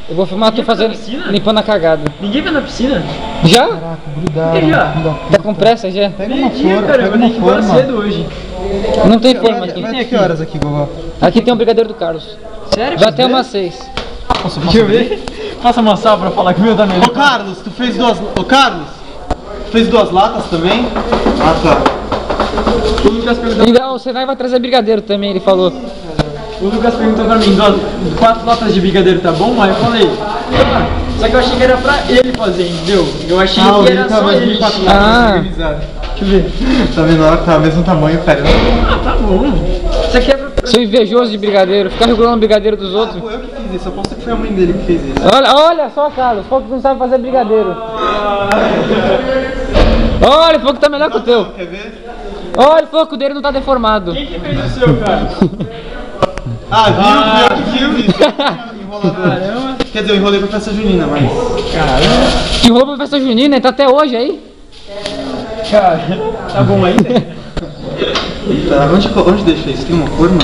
Eu vou filmar tu fazendo, limpando a cagada. Ninguém vai na piscina? Já? Caraca, grudado. E já? Tá com pressa já? Pega uma Meio-dia, forma, cara, eu pega vou ter uma que ir embora forma. cedo hoje. Não tem forma aqui. Vai ter que horas aqui, Gogó? Aqui tem um brigadeiro do Carlos. Sério? Já tem umas 6. Deixa eu ver. Faça uma sal pra falar que o meu tá melhor. Ô Carlos, tu fez duas... Ô Carlos, tu fez 2 latas também? Ah, tá. O Lucas perguntou, E o Senai vai trazer brigadeiro também, ele falou. o Lucas perguntou pra mim, 4 latas de brigadeiro tá bom? Aí eu falei, tá. Só que eu achei que era pra ele fazer, entendeu? Eu achei que era só ele. Ah. Deixa eu ver. Tá vendo? Ela tá o mesmo tamanho, cara. Ah, tá bom. Isso aqui é pra... Sou invejoso de brigadeiro, ficar regulando o brigadeiro dos outros. Foi eu que fiz isso, eu posso que foi a mãe dele que fez isso. Olha só, Carlos, falou que tu não sabe fazer brigadeiro. Olha, falou que tá melhor que o teu. Quer ver? Olha, falou que o dele não tá deformado. Quem que fez o seu, cara? Ah, viu? Foi eu que fiz isso. Enrolador. Caramba. Quer dizer, eu enrolei pra festa junina, mas... Caramba. Que roupa festa junina, tá até hoje aí. Cara, tá bom ainda? Tá, onde deixa isso? Tem uma forma?